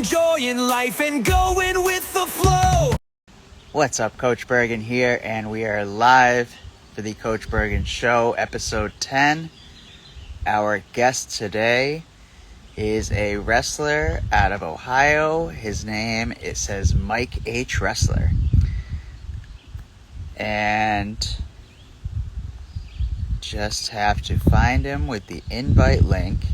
enjoying life and going with the flow. What's up, Coach Bergen here, and we are live for the Coach Bergen Show, episode 10. Our guest today is a wrestler out of Ohio. His name, it says MikeHWrestling. And just have to find him with the invite link,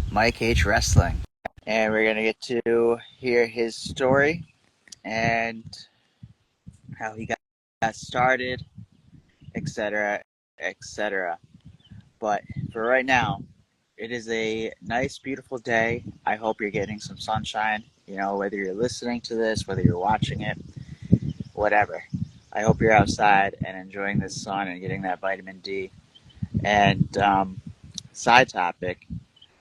MikeHWrestling. And we're going to get to hear his story and how he got started, etc., etc. But for right now, it is a nice, beautiful day. I hope you're getting some sunshine, whether you're listening to this, whether you're watching it, whatever. I hope you're outside and enjoying the sun and getting that vitamin D. And side topic,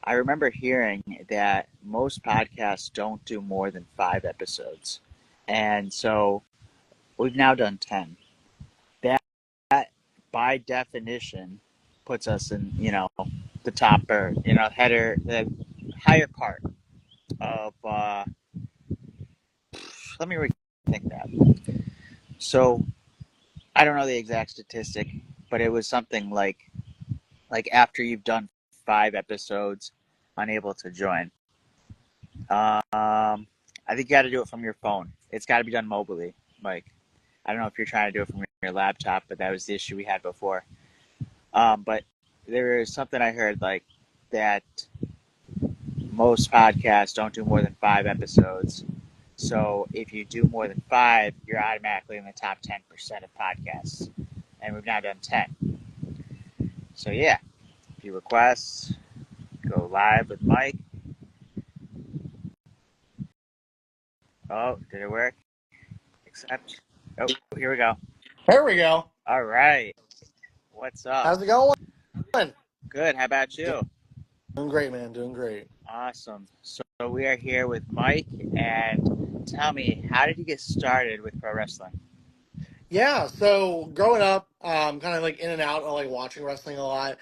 I remember hearing that most podcasts don't do more than 5 episodes. And so we've now done 10. That, by definition, puts us in, the top or, header, the higher part of, let me rethink that. So I don't know the exact statistic, but it was something like after you've done 5 episodes, unable to join. I think you got to do it from your phone. It's got to be done mobilely, Mike. I don't know if you're trying to do it from your laptop, but that was the issue we had before. But there is something I heard like that most podcasts don't do more than 5 episodes. So if you do more than 5, you're automatically in the top 10% of podcasts. And we've now done 10. So yeah, if you request, go live with Mike. Oh, did it work? Accept. Oh, here we go. There we go. All right. What's up? How's it going? Good. How about you? Doing great, man. Doing great. Awesome. So we are here with Mike, and tell me, how did you get started with pro wrestling? Yeah, so growing up, kind of like in and out of like watching wrestling a lot.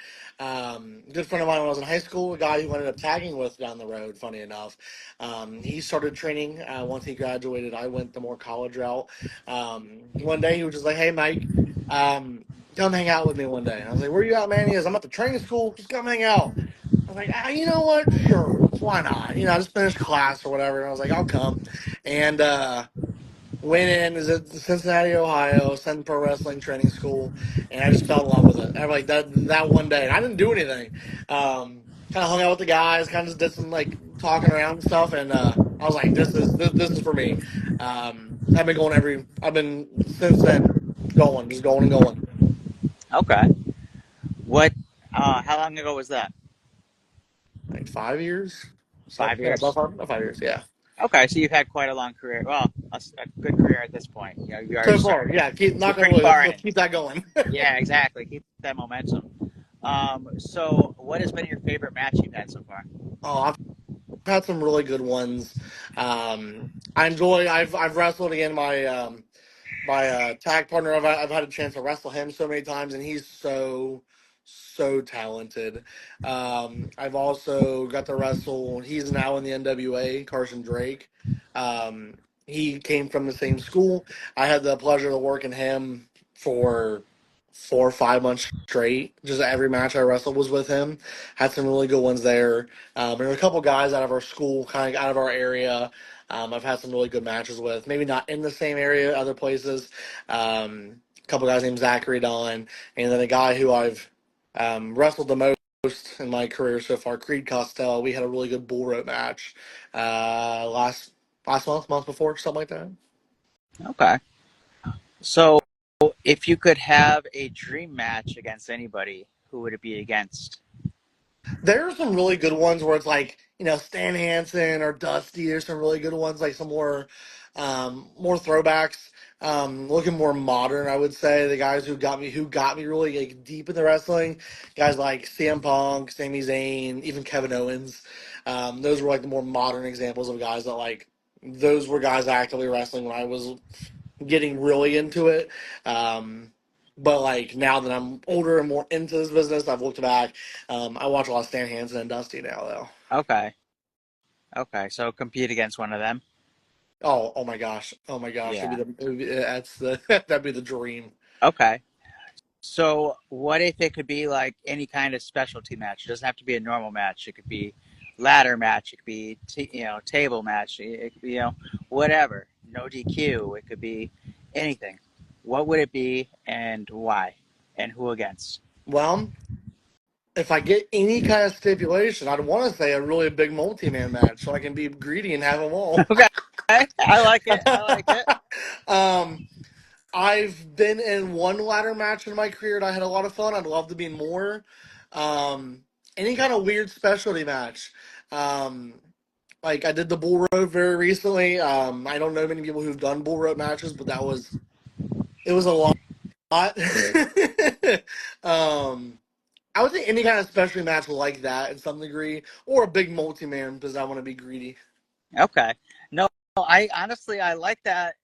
Good friend of mine when I was in high school, a guy who ended up tagging with down the road, funny enough. He started training once he graduated. I went the more college route. One day he was just like, "Hey, Mike, come hang out with me one day." And I was like, "Where you at, man?" He goes, "I'm at the training school. Just come hang out." I was like, you know what? Sure. Why not? I just finished class or whatever. And I was like, I'll come. And went in, is at Cincinnati, Ohio, Sun Pro Wrestling Training School, and I just fell in love with it. I like that one day. And I didn't do anything. Kind of hung out with the guys, kind of just did some like talking around and stuff, and I was like, this is for me. I've been since then just going and going. Okay. What? How long ago was that? Like 5 years, so 5 yeah, years. about 5 years, yeah. Okay, so you've had quite a long career. Well, a good career at this point. You already So far, started. yeah. Keep You're knock on pretty wood. far Let's in. keep that going. Yeah, exactly. Keep that momentum. So what has been your favorite match you've had so far? Oh, I've had some really good ones. I enjoy. I've wrestled again. My tag partner. I've had a chance to wrestle him so many times, and he's so talented. I've also got to wrestle. He's now in the NWA. Carson Drake. Um, he came from the same school. I had the pleasure of working him for 4 or 5 months straight. Just every match I wrestled was with him. Had some really good ones there. And a couple guys out of our school, kind of out of our area. I've had some really good matches with. Maybe not in the same area, other places. A couple guys named Zachary Don, and then a guy who I've wrestled the most in my career so far, Creed Costello. We had a really good bull rope match last month before, something like that. Okay. So if you could have a dream match against anybody, who would it be against? There are some really good ones where it's like, Stan Hansen or Dusty. There's some really good ones, like some more throwbacks, looking more modern. I would say the guys who got me really like deep in the wrestling, guys like CM Punk, Sami Zayn, even Kevin Owens. Those were like the more modern examples of guys that like those were guys actively wrestling when I was getting really into it. But like now that I'm older and more into this business, I've looked back. I watch a lot of Stan Hansen and Dusty now, though. Okay. Okay, so compete against one of them. Oh my gosh, oh my gosh, Yeah. that's the that'd be the dream. Okay. So what if it could be like any kind of specialty match? It doesn't have to be a normal match. It could be ladder match. It could be table match. It could be whatever. No DQ. It could be anything. What would it be and why? And who against? Well, if I get any kind of stipulation, I'd want to say a really big multi-man match so I can be greedy and have them all. Okay. I like it. I like it. um, I've been in one ladder match in my career and I had a lot of fun. I'd love to be in more. Um, any kind of weird specialty match. Um, like I did the bull rope very recently. I don't know many people who've done bull rope matches, but it was a lot. It is. um, I would say any kind of specialty match like that in some degree, or a big multi-man because I want to be greedy. Okay. No, I like that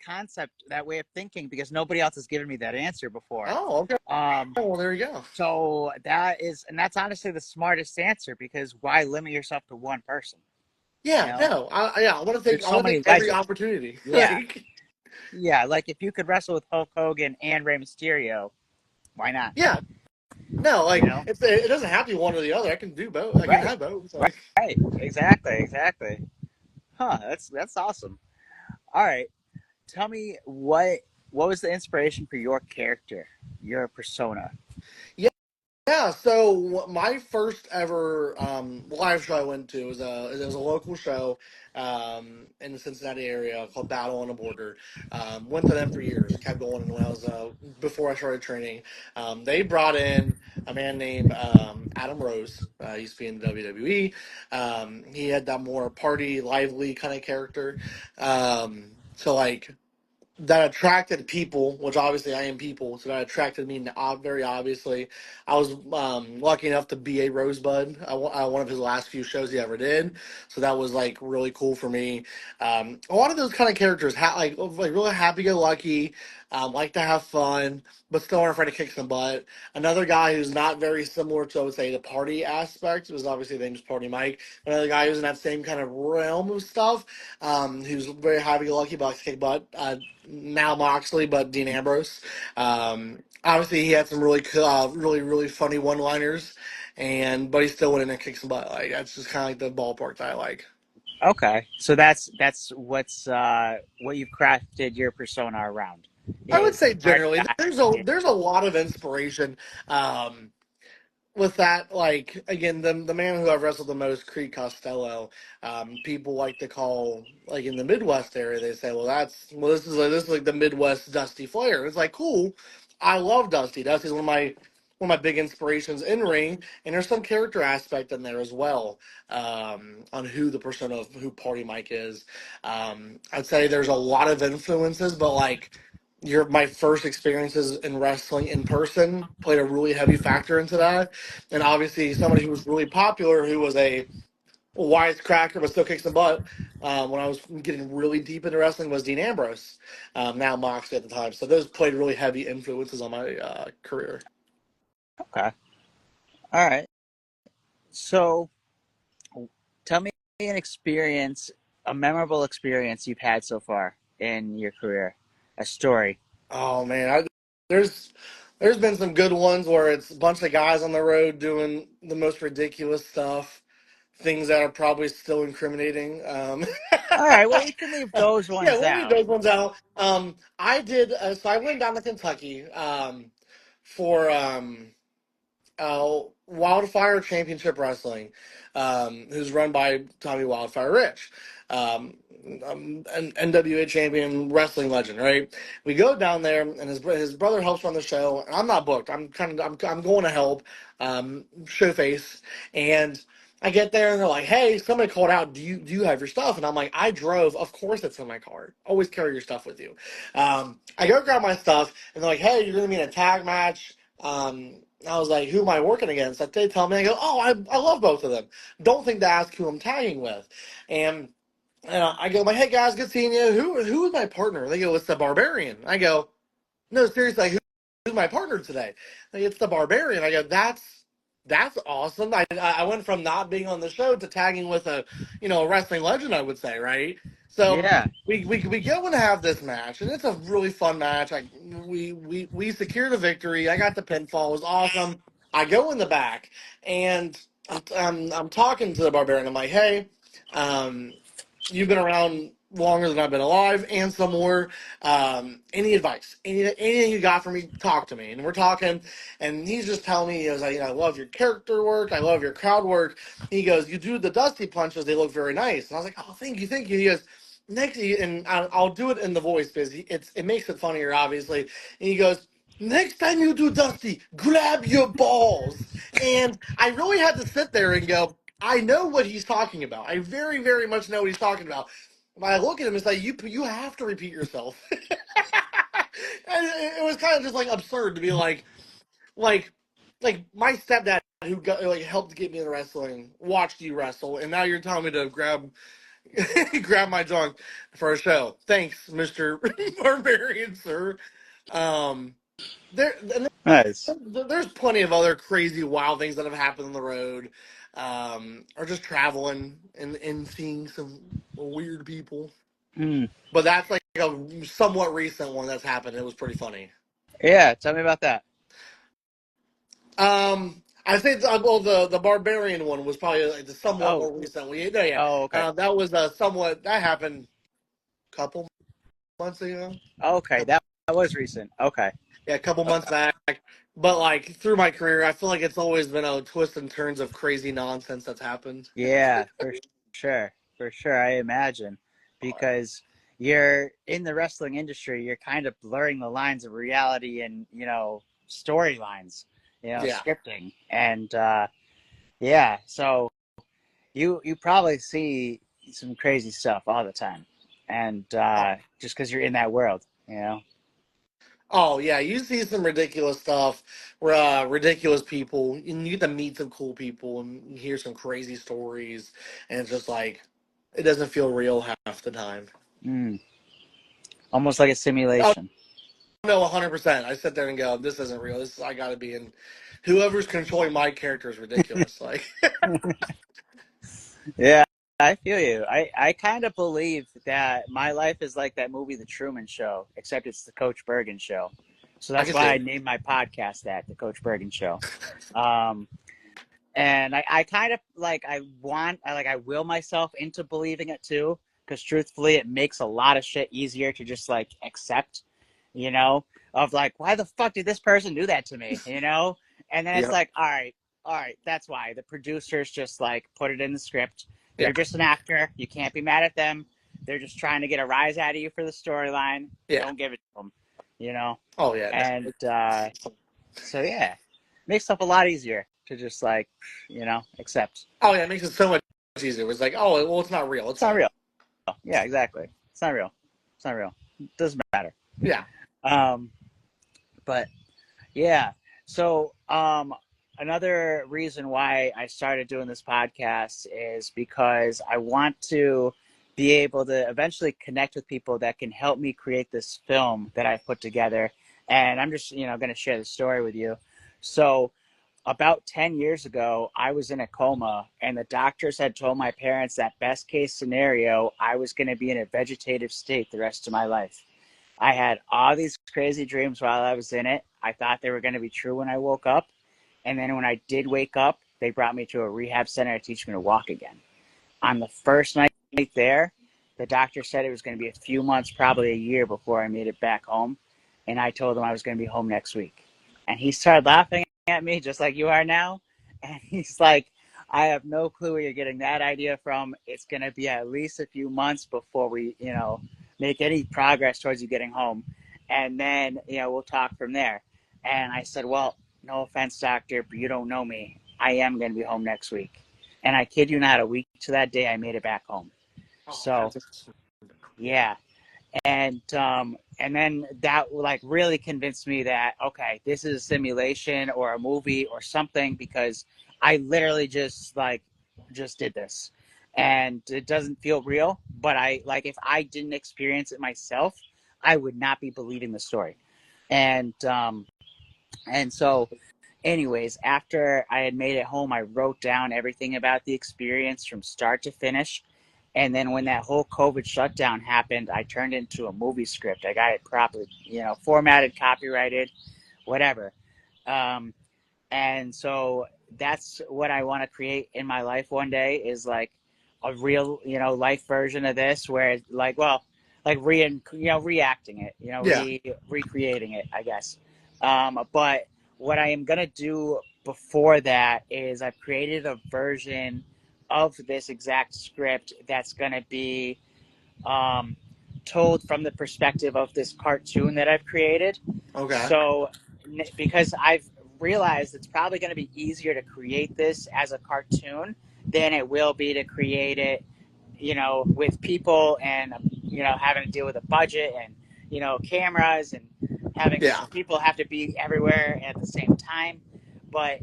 concept, that way of thinking, because nobody else has given me that answer before. Oh, okay. Um, Well, there you go. So that's honestly the smartest answer, because why limit yourself to one person? You Yeah, know, no, I want to take there's I so want to take many every legends. opportunity. Yeah, Like, yeah. Like if you could wrestle with Hulk Hogan and Rey Mysterio, why not? yeah, no, You like know, it doesn't have to be one or the other. I can do both. I can right, have both. right, Like, right. Exactly, exactly. Huh? That's awesome. All right, tell me what was the inspiration for your character, your persona? yeah. Yeah, so my first ever live show I went to was a local show in the Cincinnati area called Battle on the Border. Went to them for years, kept going, and when I was before I started training, they brought in a man named Adam Rose. He used to be in the WWE. He had that more party, lively kind of character. So like that attracted people, which obviously I am people, so that attracted me very obviously. I was lucky enough to be a Rosebud. One of his last few shows he ever did, so that was like really cool for me. A lot of those kind of characters, like really happy-go-lucky, like to have fun, but still aren't afraid to kick some butt. Another guy who's not very similar to, I would say, the party aspect was obviously the name's Party Mike. Another guy who's in that same kind of realm of stuff, who's very happy-go-lucky but likes to kick butt. Mal Moxley, but Dean Ambrose. Obviously, he had some really funny one-liners, and but he still went in and kicked some butt. Like that's just kind of like the ballpark that I like. Okay, so that's what you've crafted your persona around, I would is the say party generally guy. there's a lot of inspiration. With that, like again, the man who I've wrestled the most, Creed Costello, people like to call like in the Midwest area. They say, well, this is like the Midwest Dusty Flair. It's like cool. I love Dusty. Dusty's one of my big inspirations in ring, and there's some character aspect in there as well on who the persona of who Party Mike is. I'd say there's a lot of influences, but like my first experiences in wrestling in person played a really heavy factor into that. And obviously, somebody who was really popular, who was a wisecracker but still kicks the butt. When I was getting really deep into wrestling, was Dean Ambrose, now Moxley at the time. So those played really heavy influences on my career. Okay, all right. So tell me an experience, a memorable experience you've had so far in your career, a story. Oh man, there's there's been some good ones where it's a bunch of guys on the road doing the most ridiculous stuff, things that are probably still incriminating. All right, well, we can leave those Yeah, ones we'll leave out. those ones out. I did. So I went down to Kentucky for Wildfire Championship Wrestling, who's run by Tommy Wildfire Rich, an NWA champion wrestling legend, right? We go down there, and his brother helps run the show. I'm not booked. I'm going to help, show face, and I get there and they're like, "Hey, somebody called out. Do you have your stuff?" And I'm like, "I drove. Of course, it's in my car. Always carry your stuff with you." I go grab my stuff, and they're like, "Hey, you're gonna be in a tag match." I was like, who am I working against? Like, they tell me, I go, oh, I love both of them. Don't think to ask who I'm tagging with. And, I go, like, hey guys, good seeing you. Who is my partner? They go, it's the Barbarian. I go, no, seriously, who's my partner today? Like, it's the Barbarian. I go, that's That's awesome. I went from not being on the show to tagging with a wrestling legend, I would say, right? So Yeah. we go and have this match, and it's a really fun match. We secured a victory. I got the pinfall. It was awesome. I go in the back, and I'm talking to the Barbarian. I'm like, hey, um, you've been around longer than I've been alive, and some more. Any advice? Anything you got for me? Talk to me. And we're talking. And he's just telling me, he goes, I love your character work. I love your crowd work. He goes, you do the dusty punches. They look very nice. And I was like, oh, thank you, thank you. He goes, and I'll do it in the voice because it makes it funnier, obviously. And he goes, next time you do dusty, grab your balls. And I really had to sit there and go, I know what he's talking about. I very, very much know what he's talking about. When I look at him, it's like you have to repeat yourself. And it was kind of just like absurd to be like like my stepdad who got like helped get me into wrestling watched you wrestle, and now you're telling me to grab grab my junk for a show. Thanks, Mr. Barbarian, sir. Um, and Nice. there's plenty of other crazy, wild things that have happened on the road, or just traveling and seeing some weird people. Mm. But that's like a somewhat recent one that's happened. It was pretty funny. Yeah. Tell me about that. I think well, the barbarian one was probably like the somewhat Oh. more recent. No, yeah, Oh. Okay. that was somewhat that happened a couple months ago. Okay. That was recent. Okay. Yeah, a couple months back. But like through my career, I feel like it's always been a twist and turns of crazy nonsense that's happened. Yeah. For sure. For sure. I imagine because you're in the wrestling industry, you're kind of blurring the lines of reality and storylines, Yeah. scripting, and yeah. So you probably see some crazy stuff all the time, and Oh, just because you're in that world. oh yeah, you see some ridiculous stuff, ridiculous people, and you get to meet some cool people and hear some crazy stories, and it's just like it doesn't feel real half the time. Mm. Almost like a Oh simulation. no, 100%. I sit there and go, "This isn't real. This I got to be in." Whoever's controlling my character is ridiculous. Like, Yeah, I feel you. I kind of believe that my life is like that movie, The Truman Show, except it's the Coach Bergen Show. So I that's can see why I it. named my podcast that, The Coach Bergen Show. Um, and I kind of I will myself into believing it too, because truthfully, it makes a lot of shit easier to just like accept, you know, of like, why the fuck did this person do that to me? And then it's Yep. like, all right, that's why the producers just like put it in the script. Yeah. They're just an actor. You can't be mad at them. They're just trying to get a rise out of you for the storyline. Yeah. Don't give it to them. Oh yeah. And so yeah, makes stuff a lot easier to just like accept. Oh yeah. It makes it so much easier. It's like, oh well, it's not real. It's It's not fine. real. Yeah, exactly. It's not real. It's not real. It doesn't matter. Yeah. um but yeah, so another reason why I started doing this podcast is because I want to be able to eventually connect with people that can help me create this film that I've put together. And I'm just going to share the story with you. So about 10 years ago, I was in a coma, and the doctors had told my parents that best case scenario, I was going to be in a vegetative state the rest of my life. I had all these crazy dreams while I was in it. I thought they were going to be true when I woke up. And then when I did wake up, they brought me to a rehab center to teach me to walk again. On the first night there, the doctor said it was going to be a few months, probably a year before I made it back home. And I told him I was going to be home next week. And he started laughing at me just like you are now. And he's like, I have no clue where you're getting that idea from. It's going to be at least a few months before we make any progress towards you getting home. And then we'll talk from there. And I said, well, no offense, doctor, but you don't know me. I am going to be home next week. And I kid you not, a week to that day, I made it back home. Oh, So, that's yeah. And then that like really convinced me that, okay, this is a simulation or a movie or something, because I literally just did this. And it doesn't feel real, but if I didn't experience it myself, I would not be believing the story. And so anyways, after I had made it home, I wrote down everything about the experience from start to finish. And then when that whole COVID shutdown happened, I turned it into a movie script. I got it properly, formatted, copyrighted, whatever. Um, and so that's what I want to create in my life one day, is like a real, life version of this, where it's like, well, like reacting it, Yeah. recreating it, I guess. But what I am gonna do before that is I've created a version of this exact script that's gonna be um, told from the perspective of this cartoon that I've created. Okay. So, because I've realized it's probably going to be easier to create this as a cartoon than it will be to create it, with people and, having to deal with a budget and, cameras and having Yeah. people have to be everywhere at the same time. But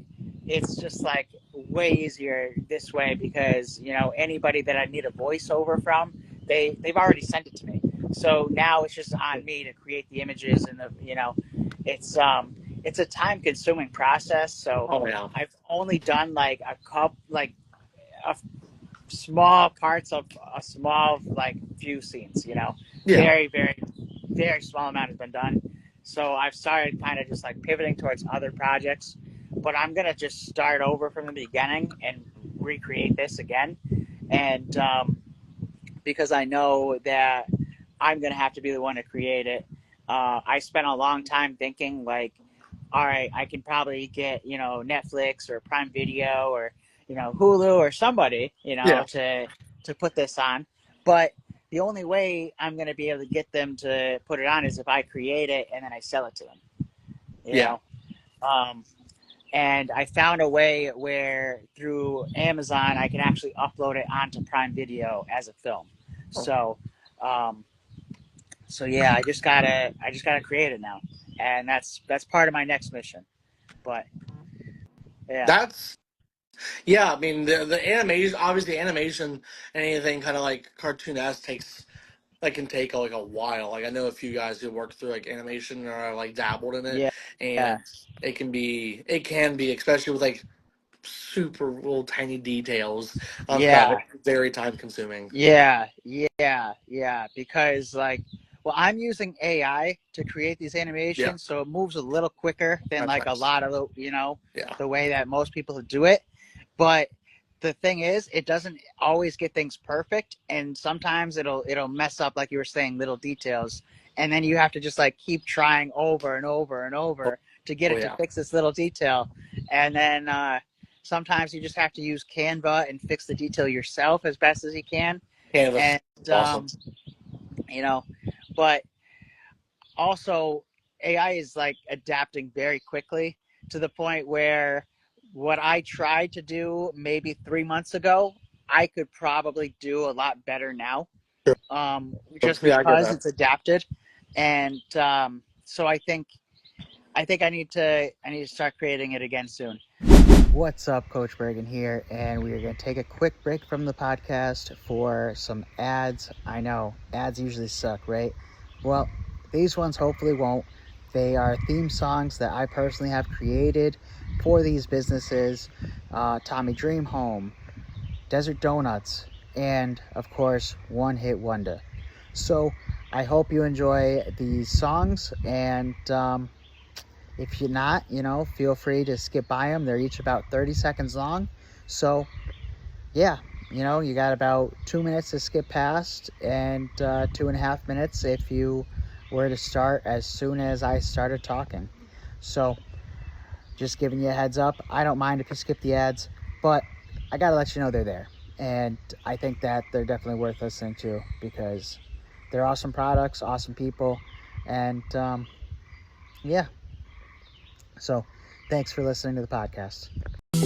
it's just like way easier this way because, anybody that I need a voiceover from, they've already sent it to me. So now it's just on me to create the images and it's a time consuming process. So Oh yeah. I've only done like a couple, like a small parts of a small, like few scenes, Yeah. very, very, very small amount has been done. So I've started kind of just like pivoting towards other projects, but I'm going to just start over from the beginning and recreate this again. And, because I know that I'm going to have to be the one to create it. I spent a long time thinking like, all right, I can probably get, Netflix or Prime Video or, Hulu or somebody, Yeah. to put this on. But the only way I'm going to be able to get them to put it on is if I create it and then I sell it to them, you Yeah. know. Um, and I found a way where through Amazon I can actually upload it onto Prime Video as a film. Oh. So, um, so yeah, I just gotta create it now, and that's part of my next mission. But yeah, That's yeah. I mean, the animation, obviously, animation and anything kind of like cartoon-esque can take like a while. Like I know a few guys who work through like animation or like dabbled in it, yeah, yeah, and it can be especially with like super little tiny details on stuff. yeah. It's very time consuming. Yeah. Because like, well, I'm using AI to create these Yeah, animations, so it moves a little quicker than that's like a nice. lot of Yeah, the way that most people do it. But the thing is, it doesn't always get things perfect, and sometimes it'll mess up, like you were saying, little details, and then you have to just like keep trying over and over and oh, over to get oh it to yeah, fix this little detail, and then sometimes you just have to use Canva and fix the detail yourself as best as you can, Canvas, and awesome. you know, but also AI is like adapting very quickly to the point where what I tried to do maybe 3 months ago, I could probably do a lot better now, Sure. just Yeah, I get because that. it's adapted. And so I think I need to start creating it again soon. What's up, Coach Bergen here, and we are going to take a quick break from the podcast for some ads. I know, ads usually suck, right? Well, these ones hopefully won't. They are theme songs that I personally have created for these businesses. Tommy Dream Home, Desert Donuts, and of course, One Hit Wonder. So I hope you enjoy these songs, and if you're not, feel free to skip by them. They're each about 30 seconds long. So, yeah, you got about 2 minutes to skip past, and 2.5 minutes if you were to start as soon as I started talking. So, just giving you a heads up. I don't mind if you skip the ads, but I got to let you know they're there. And I think that they're definitely worth listening to because they're awesome products, awesome people, and yeah. So, thanks for listening to the podcast.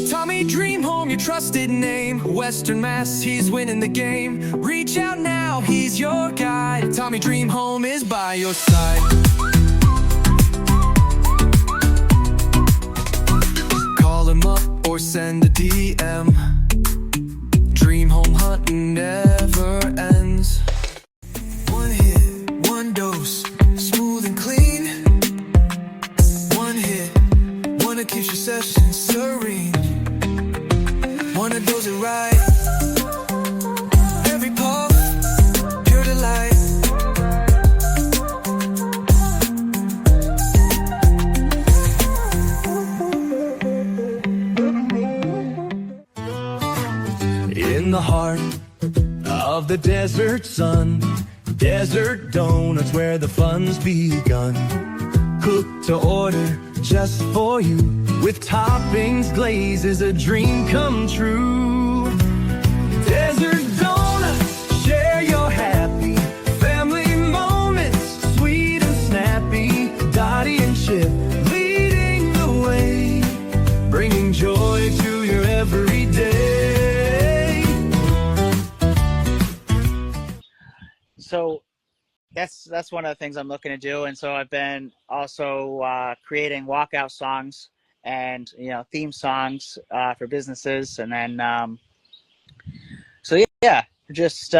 Tommy Dream Home, your trusted name. Western Mass, he's winning the game. Reach out now, he's your guide. Tommy Dream Home is by your side. Call him up or send a DM. Dream Home hunting never ends. One hit, one dose, smooth and clean. One hit, wanna keep your session the desert sun. Desert donuts where the fun's begun. Cooked to order just for you. With toppings, glazes, a dream come true. Desert donuts, share your happy family moments. Sweet and snappy, Dottie and Chip leading the way, bringing joy to your everyday. So that's one of the things I'm looking to do, and so I've been also creating walkout songs and theme songs for businesses, and then so yeah, just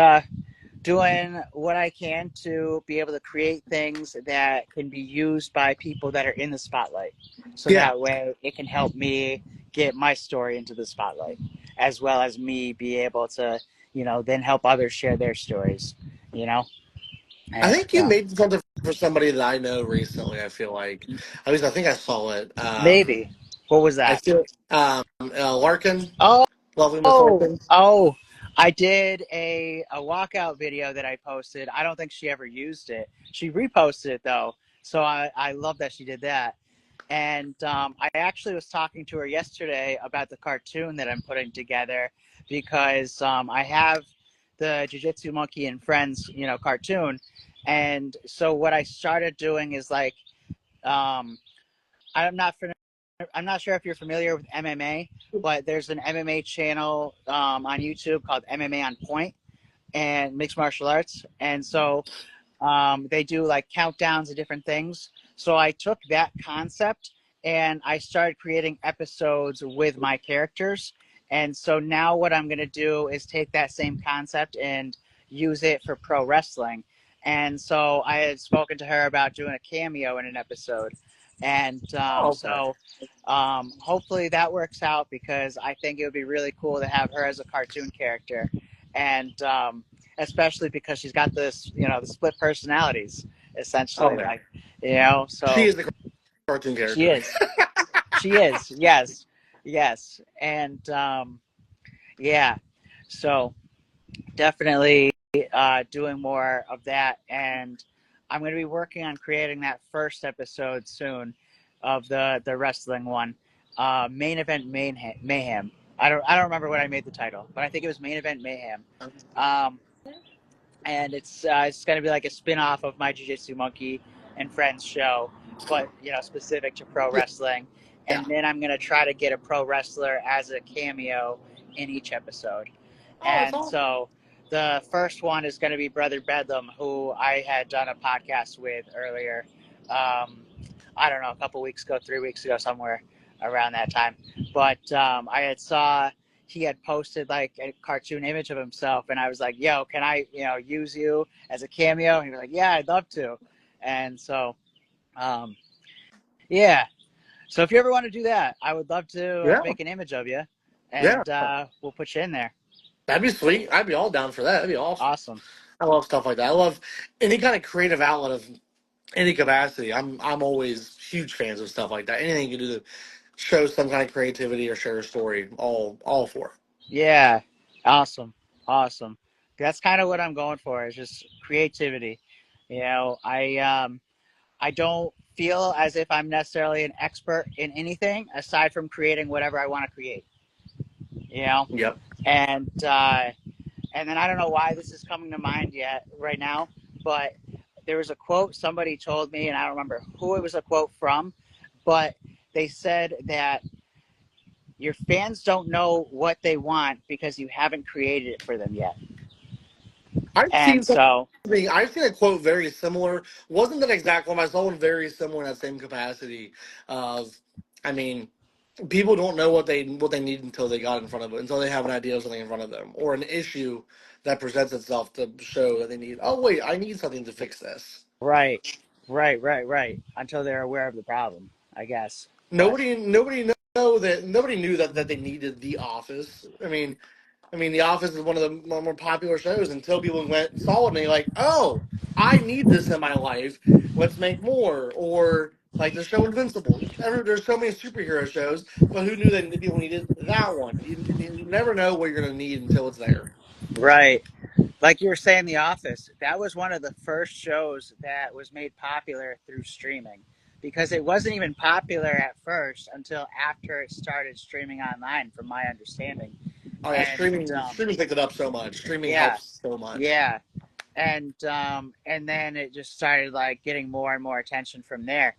doing what I can to be able to create things that can be used by people that are in the spotlight, so Yeah, that way it can help me get my story into the spotlight, as well as me be able to then help others share their stories, you know. I And think you made something for somebody that I know recently. I feel like, at least I think I saw it. maybe what was I that? feel Larkin, Oh, lovely Miss oh, Larkin. oh! I did a walkout video that I posted. I don't think she ever used it. She reposted it though, so I love that she did that. And I actually was talking to her yesterday about the cartoon that I'm putting together, because I have the Jiu-Jitsu Monkey and Friends, cartoon. And so what I started doing is like, um, I'm not I'm not sure if you're familiar with MMA, but there's an MMA channel on YouTube called MMA on Point and Mixed Martial Arts. And so they do like countdowns of different things. So I took that concept and I started creating episodes with my characters. And so now what I'm going to do is take that same concept and use it for pro wrestling. And so I had spoken to her about doing a cameo in an episode. And Oh, okay. hopefully that works out, because I think it would be really cool to have her as a cartoon character. And especially because she's got this, the split personalities, Oh, essentially, yeah. like, She so is the cartoon she character. is, she is, yes, yes, and yeah, so definitely doing more of that, and I'm going to be working on creating that first episode soon of the wrestling one, main event mayhem. I don't remember what I made the title, but I think it was main event mayhem. Um, and it's going to be like a spin-off of my Jiu-Jitsu Monkey and Friends show, but specific to pro wrestling. Yeah. And then I'm going to try to get a pro wrestler as a cameo in each episode. Oh, that's And awesome. so the first one is going to be Brother Bedlam, who I had done a podcast with earlier. I don't know, a couple weeks ago, 3 weeks ago, somewhere around that time. But I had saw he had posted like a cartoon image of himself, and I was like, yo, can I use you as a cameo? And he was like, yeah, I'd love to. And so um, yeah, so if you ever want to do that, I would love to Yeah. make an image of you, Yeah. and we'll put you in there. That'd be sweet. I'd be all down for that. That'd be awesome. Awesome. I love stuff like that. I love any kind of creative outlet of any capacity. I'm always huge fans of stuff like that. Anything you can do to show some kind of creativity or share a story, all for it. Yeah, awesome, awesome. That's kind of what I'm going for, is just creativity. I don't feel as if I'm necessarily an expert in anything aside from creating whatever I want to create. You know, Yep. and and then I don't know why this is coming to mind yet right now, but there was a quote somebody told me, and I don't remember who it was a quote from, but they said that your fans don't know what they want because you haven't created it for them yet. I've seen And so, something. I've seen a quote very similar. Wasn't that exact one? I saw one very similar in that same capacity. Of, I mean, people don't know what they need until they got in front of it, until they have an idea of something in front of them, or an issue that presents itself to show that they need. Oh wait, I need something to fix this. right, right, until they're aware of the problem, I guess. But Nobody knew that they needed The Office. I mean, The Office is one of the more popular shows until people went and saw it and they're like, oh, I need this in my life. Let's make more. Or like the show Invincible. There's so many superhero shows, but who knew that people needed that one? You never know what you're going to need until it's there. right, like you were saying, The Office, that was one of the first shows that was made popular through streaming because it wasn't even popular at first until after it started streaming online, from my understanding. Oh yeah, And streaming picked it up so much. Streaming yeah, helps so much. yeah, and then it just started like getting more and more attention from there.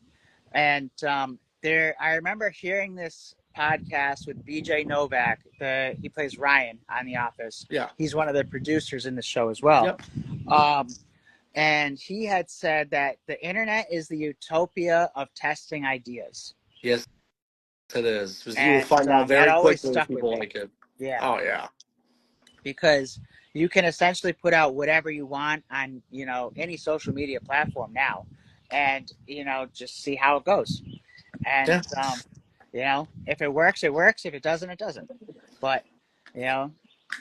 And I remember hearing this podcast with BJ Novak. He plays Ryan on The Office. Yeah. He's one of the producers in the show as well. Yep. Um, and he had said that the internet is the utopia of testing ideas. Yes, it is. Because you will And find out that very always quickly if stuck with people me. like it. Yeah. Oh yeah. Because you can essentially put out whatever you want on, any social media platform now, and just see how it goes. And Yeah. if it works, it works. If it doesn't, it doesn't. But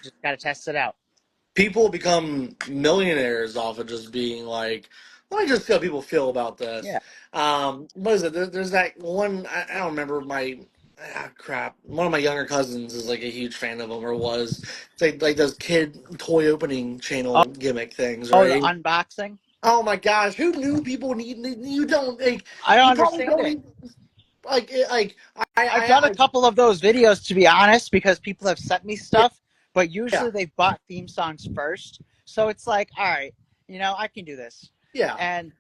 just got to test it out. People become millionaires off of just being like, let me just see how people feel about this. Yeah. What is it? There's that one. I don't remember my. Crap. One of my younger cousins is like a huge fan of them, or was. It's like those kid toy opening Oh, channel gimmick things, oh, the right? unboxing. Oh my gosh, who knew people need? You don't like. I don't You probably understand don't it. even like. I've done a couple of those videos, to be honest, because people have sent me Yeah, stuff, but yeah, usually they bought theme songs first. So it's like, all right, I can do this. yeah. And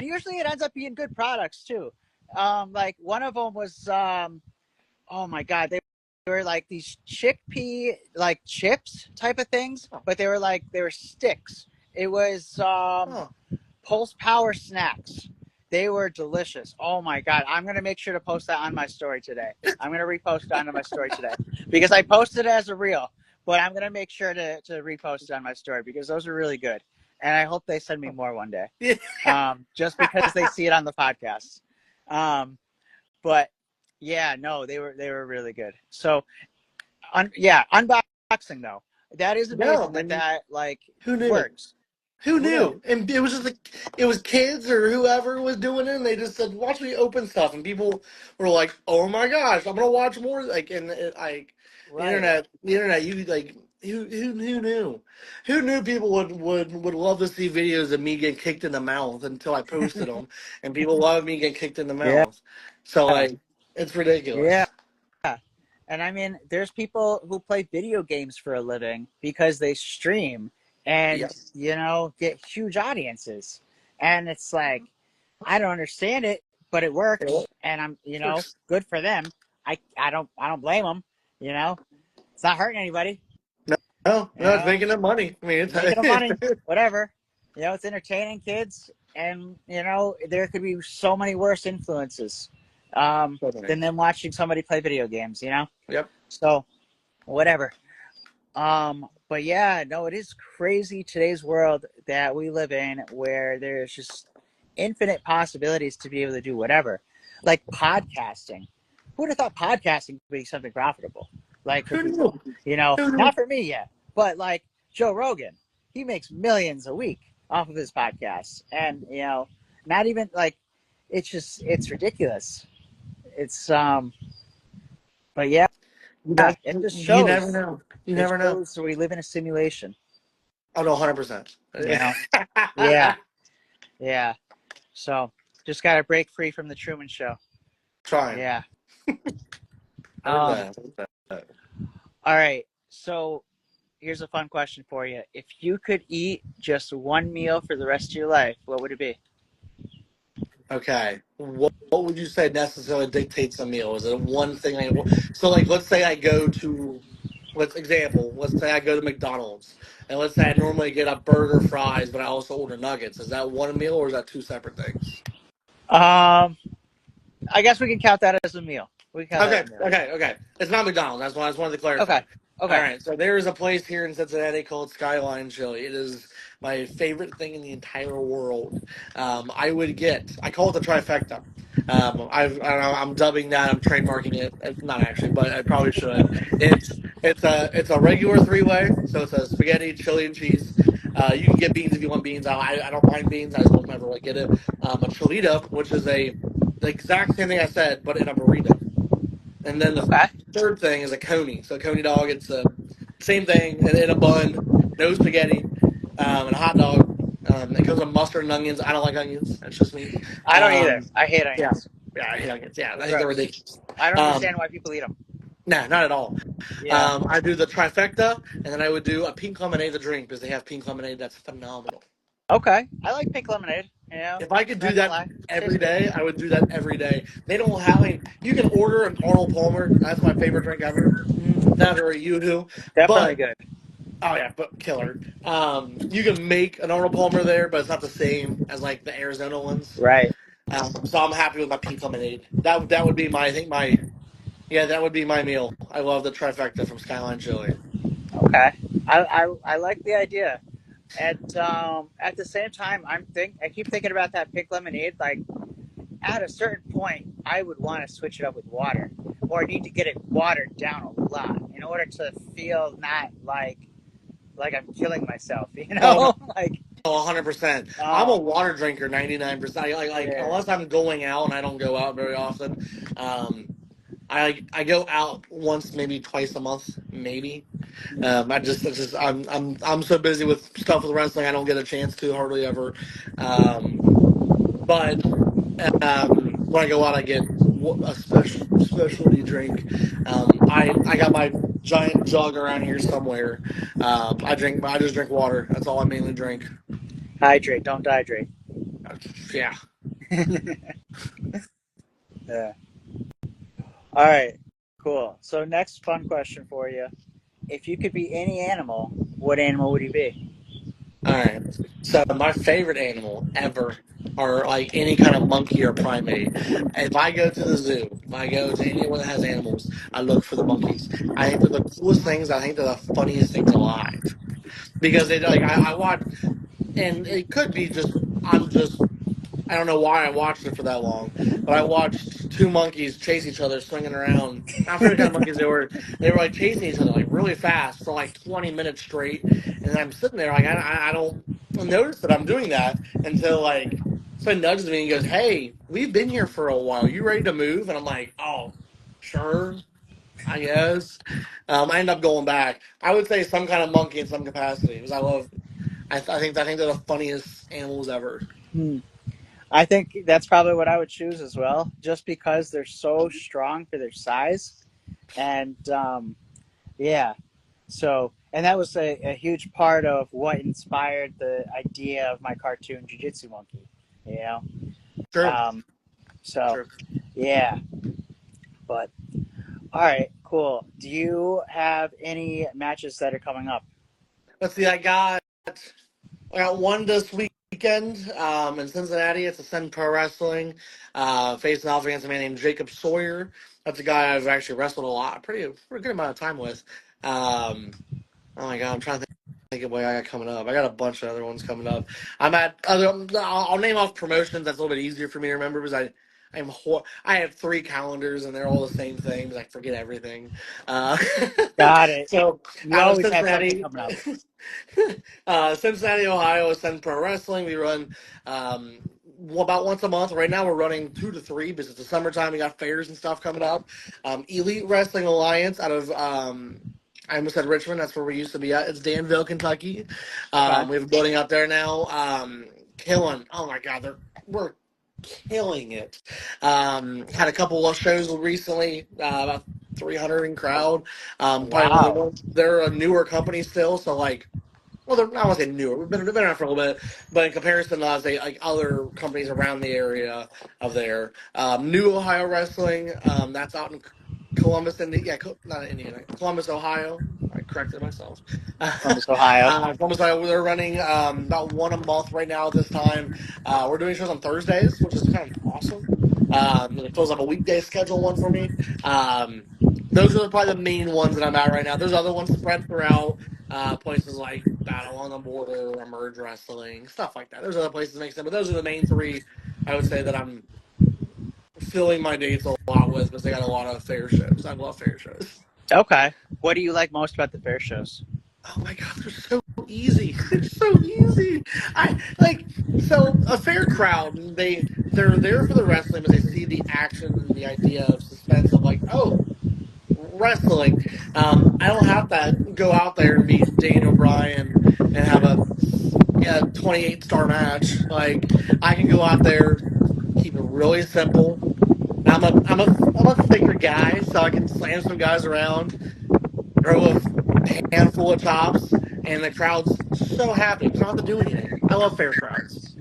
usually it ends up being good products too. Like one of them was, oh my God, they were like these chickpea, like chips type of things, Oh, but they were sticks. It was, oh. Pulse Power snacks. They were delicious. Oh my God. I'm going to make sure to post that on my story today. I'm going to repost it onto my story today because I posted it as a reel, but I'm going to make sure to repost it on my story because those are really good. And I hope they send me more one day, Yeah. just because they see it on the podcast. But yeah, no, they were really good. So, unboxing though. That is No, amazing I mean, that like who knew? works. Who Who knew? knew? And it was just like it was kids or whoever was doing it, and they just said, "Watch me open stuff," and people were like, "Oh my gosh, I'm gonna watch more!" Like, and like Right. the internet, you like who knew? Who knew people would love to see videos of me getting kicked in the mouth until I posted them, and people love me getting kicked in the Yeah. mouth. So like, it's Yeah. ridiculous. And I mean, there's people who play video games for a living because they stream and, Yep. get huge audiences. And it's like, I don't understand it, but it works. It And I'm, works. good for them. I don't blame them. It's not hurting anybody. No, You no, it's know, making them money. I mean, making them money, it's whatever. It's entertaining kids. And, there could be so many worse influences than them watching somebody play video games. Yep. So, whatever. But yeah, no, it is crazy today's world that we live in where there's just infinite possibilities to be able to do whatever. Like podcasting. Who would have thought podcasting would be something profitable? Like for Who people, knew? Who knew? not for me yet, but like Joe Rogan, he makes millions a week off of his podcasts. And, not even like, it's ridiculous. It's, but yeah, it just You never shows. know. You It never know. shows we live in a simulation. Oh no, 100%. Yeah, yeah. So just got to break free from the Truman Show. Trying. Yeah. Heard Um. that. Heard that. All right. So here's a fun question for you. If you could eat just one meal for the rest of your life, what would it be? Okay. What would you say necessarily dictates a meal? Is it one thing? So like, let's say I go to, let's say I go to McDonald's, and let's say I normally get a burger, fries, but I also order nuggets. Is that one meal or is that two separate things? Um. I guess we can count that as a meal. We can count that as Okay, a meal. okay. It's not McDonald's. That's why I just wanted to clarify. Okay. All Okay. right, so there is a place here in Cincinnati called Skyline Chili. It is my favorite thing in the entire world. I call it the trifecta. I'm dubbing that. I'm trademarking it. Not actually, but I probably should. It's a regular three way. So it's a spaghetti, chili, and cheese. You can get beans if you want beans. I don't mind beans. I just won't never really get it. A cholita, which is the exact same thing I said, but in a burrito. And then the Okay. third thing is a coney. So a coney dog, it's the same thing in a bun, no spaghetti. and a hot dog. It comes with mustard and onions. I don't like onions. That's just me. I don't either. Um, I hate yeah, onions. yeah, I hate onions. Yeah, They're I think they're gross. ridiculous. I don't Um, understand why people eat them. nah, not at all. Yeah. I do the trifecta, and then I would do a pink lemonade to drink because they have pink lemonade that's phenomenal. Okay. I like pink lemonade. You know, If I could do not gonna that lie, tastes every good. day, I would do that every day. They don't have. I mean, you can order an Arnold Palmer. That's my favorite drink ever. That or a Yoo-Hoo, Definitely but good. oh yeah, but killer. You can make an Arnold Palmer there, but it's not the same as like the Arizona ones. Right. So I'm happy with my pink lemonade. That would be my I think my yeah that would be my meal. I love the trifecta from Skyline Chili. Okay. I like the idea. At the same time, I keep thinking about that pink lemonade. Like at a certain point, I would want to switch it up with water, or I need to get it watered down a lot in order to feel not like I'm killing myself. You Oh no, know, like 100%. I'm a oh water drinker 99%. Like yeah. unless I'm going out and I don't go out very often. Um, I go out once, maybe twice a month, maybe. I'm so busy with stuff with wrestling, I don't get a chance to hardly ever. Um, but when I go out, I get a specialty drink. I got my giant jug around here somewhere. I just drink water. That's all I mainly drink. Hydrate, don't dehydrate. Yeah. Yeah. All right. Cool. So next fun question for you: if you could be any animal, what animal would you be? All right. So my favorite animal ever are like any kind of monkey or primate. If I go to the zoo, if I go to anywhere that has animals, I look for the monkeys. I think they're the coolest things. I think they're the funniest things alive because they like I watch, and it could be just I'm just I don't know why I watched it for that long, but I watched two monkeys chase each other, swinging around. I forget what kind of monkeys they were. They were like chasing each other like really fast for like 20 minutes straight, and I'm sitting there like I don't notice that I'm doing that until like someone nudges me and goes, "Hey, we've been here for a while. You ready to move?" And I'm like, "Oh, sure, I guess." I end up going back. I would say some kind of monkey in some capacity because I love. I think they're the funniest animals ever. Hmm. I think that's probably what I would choose as well, just because they're so strong for their size, and yeah. So, and that was a huge part of what inspired the idea of my cartoon Jiu-Jitsu Monkey. You know, Sure, um, so sure. yeah. But all right, cool. Do you have any matches that are coming up? Let's see. I got one this weekend in Cincinnati. It's a Ascend Pro Wrestling, facing off against a man named Jacob Sawyer. That's a guy I've actually wrestled a lot, pretty good amount of time with. Um, oh my god, I'm trying to think of what I got coming up. I got a bunch of other ones coming up. I'm at other. I'll name off promotions. That's a little bit easier for me to remember because I have three calendars and they're all the same thing because I forget everything. Uh, Got it. so You out of always have something Cincinnati, coming up. Cincinnati, Ohio, Ascend Pro Wrestling. We run um, about once a month. Right now, we're running 2 to 3 because it's the summertime. We got fairs and stuff coming up. Elite Wrestling Alliance out of I almost said Richmond. That's where we used to be at. It's Danville, Kentucky. Okay. We have a building out there now. Killing. Oh my God, we're killing it. Had a couple of shows recently. About 300 in crowd. Probably one of the Wow. ones. They're a newer company still, so like well, they're, I won't say newer. We've been around for a little bit, but in comparison to say like other companies around the area of there, New Ohio Wrestling, that's out in Columbus, not Indiana, Columbus, Ohio. I corrected myself. Columbus, Ohio. Columbus, Ohio. They're running about one a month right now at this time. We're doing shows on Thursdays, which is kind of awesome. It fills up a weekday schedule one for me. Those are probably the main ones that I'm at right now. There's other ones spread throughout. Places like Battle on the Border, Emerge Wrestling, stuff like that. There's other places that make sense, but those are the main three I would say that I'm filling my dates a lot with because they got a lot of fair shows. I love fair shows. Okay. What do you like most about the fair shows? Oh my god, they're so easy. They're so easy. I like so a fair crowd. They're there for the wrestling, but they see the action and the idea of suspense of like, oh, wrestling. I don't have to go out there and be Dane O'Brien and have a 28-star match. Like I can go out there, keep it really simple. I'm a thicker guy, so I can slam some guys around, throw a handful of chops, and the crowd's so happy. You don't have to do anything. I love fair crowds.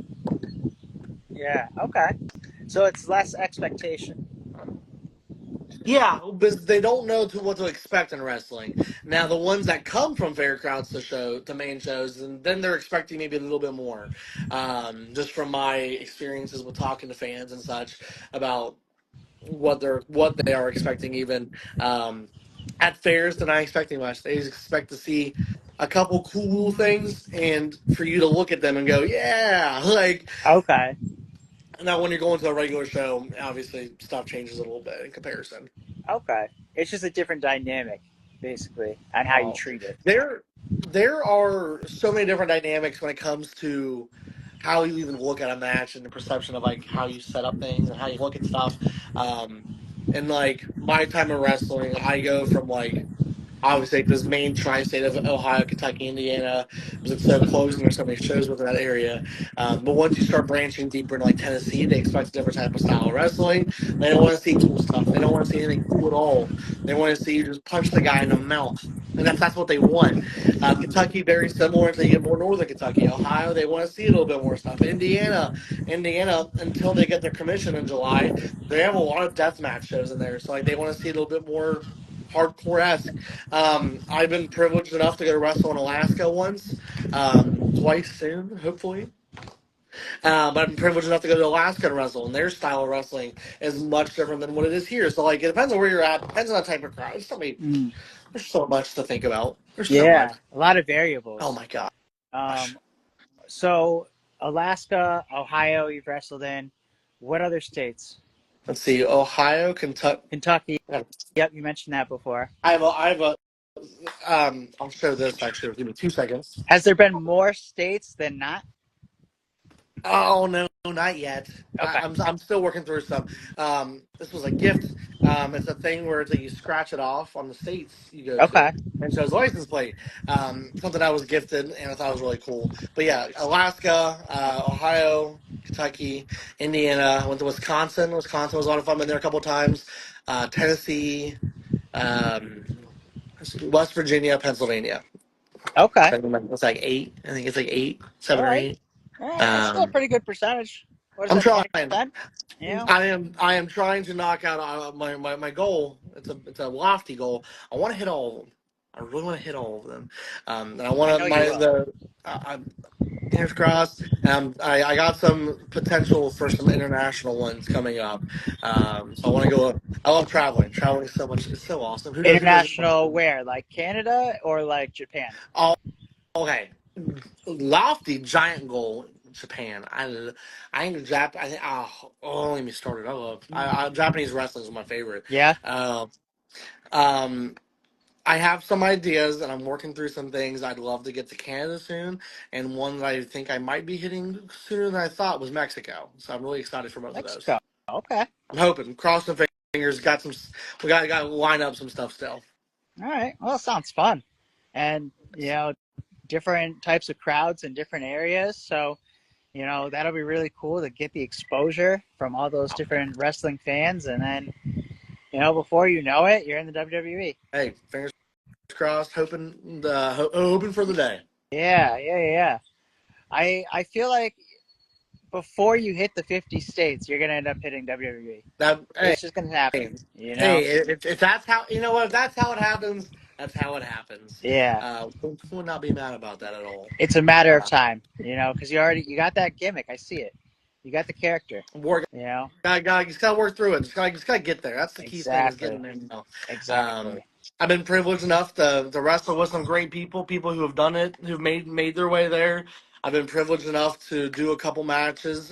Yeah. Okay. So it's less expectation. Yeah, because they don't know what to expect in wrestling. Now, the ones that come from fair crowds to main shows, and then they're expecting maybe a little bit more. Just from my experiences with talking to fans and such about what they are expecting, even um, at fairs, they're not expecting much. They just expect to see a couple cool things, and for you to look at them and go, "Yeah!" Like Okay. now, when you're going to a regular show, obviously stuff changes a little bit in comparison. Okay. It's just a different dynamic, basically, on how you Oh, treat it. there there are so many different dynamics when it comes to how you even look at a match and the perception of like how you set up things and how you look at stuff. Um, and like my time of wrestling, I go from like obviously this main tri-state of Ohio, Kentucky, Indiana, because it's so close and there's so many shows within that area. But once you start branching deeper into like Tennessee, they expect a different type of style of wrestling. They don't want to see cool stuff. They don't want to see anything cool at all. They want to see you just punch the guy in the mouth. And that's what they want. Kentucky, very similar until you get more northern Kentucky. Ohio, they want to see a little bit more stuff. Indiana, until they get their commission in July, they have a lot of death match shows in there. So like they want to see a little bit more hardcore esque. I've been privileged enough to go to wrestle in Alaska once, twice soon, hopefully. But I've been privileged enough to go to Alaska and wrestle, and their style of wrestling is much different than what it is here. So, like, it depends on where you're at, depends on the type of crowd. Mm. There's so much to think about. There's so much. Yeah. A lot of Oh variables. my gosh. Um, so Alaska, Ohio, you've wrestled in. What other states? Let's see, Ohio, Kentucky. Kentucky. Yep, you mentioned that before. I'll show this actually. Give me 2 seconds. Has there been more states than not? Oh no, not yet. Okay. I'm still working through some. This was a gift. It's a thing where it's like you scratch it off on the states you go to, Okay. and shows license plate. Something I was gifted, and I thought was really cool. But yeah, Alaska, Ohio, Kentucky, Indiana. Went to Wisconsin. Wisconsin was a lot of fun. Been there a couple of times. Tennessee, um, West Virginia, Pennsylvania. Okay. So it's like eight. I think it's like eight, All seven or right. eight. All right. That's still a Um, pretty good percentage. What is I'm that, trying. 20%? You know? I am trying to knock out my goal. It's a lofty goal. I want to hit all of them. I really want to hit all of them. And I I want know to you my will. the fingers crossed. I got some potential for some international ones coming up. So I want to go. I love traveling. Traveling is so much. It's so awesome. Who International doesn't? where? Like Canada or like Japan? Oh, okay. Lofty giant goal. Japan. I think Jap. I think. Oh, let me start it. Japanese wrestling is my favorite. Yeah. Uh, um, I have some ideas, and I'm working through some things. I'd love to get to Canada soon, and one that I think I might be hitting sooner than I thought was Mexico. So I'm really excited for both of those. Mexico. Okay. I'm hoping. Crossing fingers. Got some. We got to line up some stuff still. All right. Well, it sounds fun. And, different types of crowds in different areas. So, that'll be really cool to get the exposure from all those different wrestling fans. And then, before you know it, you're in the WWE. Hey, fingers crossed. Hoping for the day. Yeah. Yeah. Yeah. I feel like before you hit the 50 states, you're going to end up hitting WWE. That hey, It's just going to happen, hey, you know? hey, if that's how you know what, if that's how it happens, that's how it happens. Yeah. Would not be mad about that at all. It's a matter of Uh, time, because you got that gimmick. I see it. You got the character, work, you know? just gotta work through it. Just gotta get there. That's the key thing is Exactly. getting there. Now. Exactly. I've been privileged enough to wrestle with some great people who have done it, who've made their way there. I've been privileged enough to do a couple matches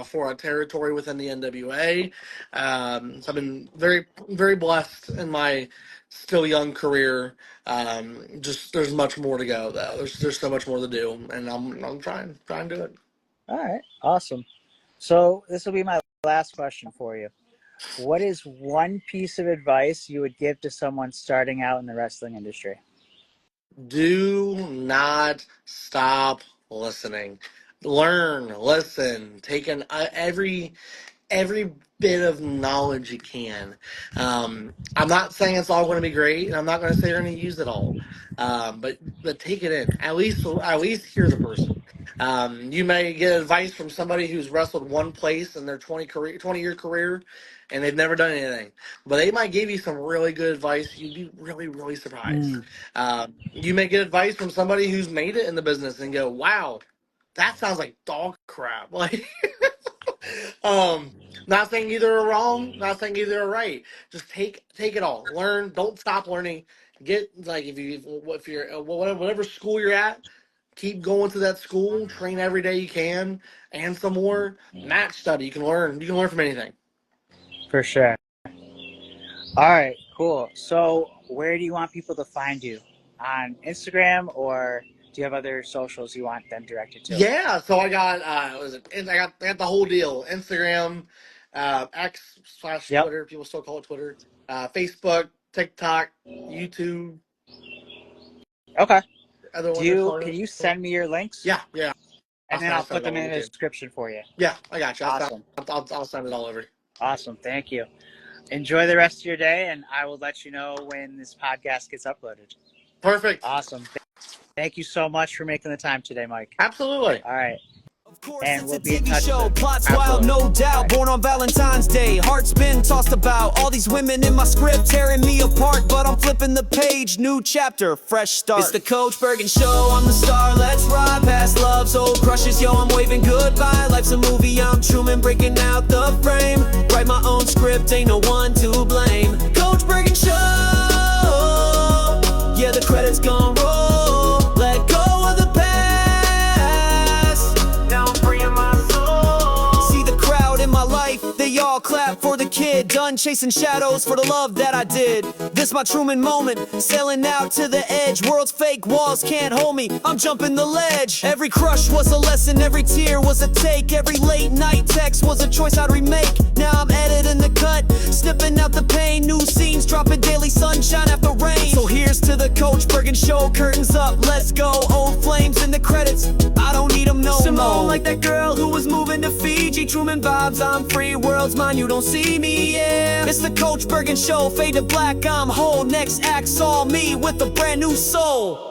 for a territory within the NWA. So I've been very blessed in my still young career. Just there's much more to go though. There's so much more to do, and I'm trying to do it. All right. Awesome. So this will be my last question for you. What is one piece of advice you would give to someone starting out in the wrestling industry? Do not stop listening. Learn, listen, take every bit of knowledge you can. I'm not saying it's all going to be great, and I'm not going to say you're going to use it all. But take it in. At least hear the person. You may get advice from somebody who's wrestled one place in their 20-year career, and they've never done anything. But they might give you some really good advice. You'd be really, really surprised. Mm, You may get advice from somebody who's made it in the business and go, "Wow, that sounds like dog crap." Like, um, not saying either are wrong, not saying either are right. Just take it all. Learn. Don't stop learning. Get like if you're whatever school you're at, keep going to that school. Train every day you can, and some more. Match study. You can learn. You can learn from anything. for sure. All right, cool. So, where do you want people to find you? On Instagram, or do you have other socials you want them directed to? Yeah. So I got what was it? I got the whole deal. Instagram, X/Twitter. Yep. People still call it Twitter. Facebook, TikTok, YouTube. Okay. Other Do one they're you calling can it. you send me your links? Yeah, yeah. And then I'll Send put it all them in over the to you. description for you. Yeah, I got you. Awesome. I'll send it all over. Awesome. Thank you. Enjoy the rest of your day, and I will let you know when this podcast gets uploaded. Perfect. Awesome. Thank you so much for making the time today, Mike. Absolutely. All right. Of course, And it's we'll a be in TV touch show, soon. plots Absolutely. wild, no doubt. Born on Valentine's Day, heart's been tossed about. All these women in my script tearing me apart, but I'm flipping the page, new chapter, fresh start. It's the Coach Bergen Show, I'm the star. Let's ride past love's old crushes, yo. I'm waving goodbye. Life's a movie, I'm Truman breaking out the frame. Write my own script, ain't no one to blame. Coach Bergen Show, yeah, the credits gon' roll. Let go of the past. Now I'm freeing my soul. See the crowd in my life, they all clap for the kid. Done chasing shadows for the love that I did. This my Truman moment, sailing out to the edge. World's fake walls can't hold me, I'm jumping the ledge. Every crush was a lesson, every tear was a take. Every late night text was a choice I'd remake. Now I'm editing the cut, snipping out the pain. New scenes dropping daily, sunshine after rain. So here's to the Coach Bergen Show, curtains up, let's go. Old flames in the credits, I don't need them no more. Simone, like that girl who was moving to Fiji. Truman vibes, I'm free, world's mine, you don't see me, yeah. It's the Coach Bergen Show, fade to black, I'm whole. Next act's all me with a brand new soul.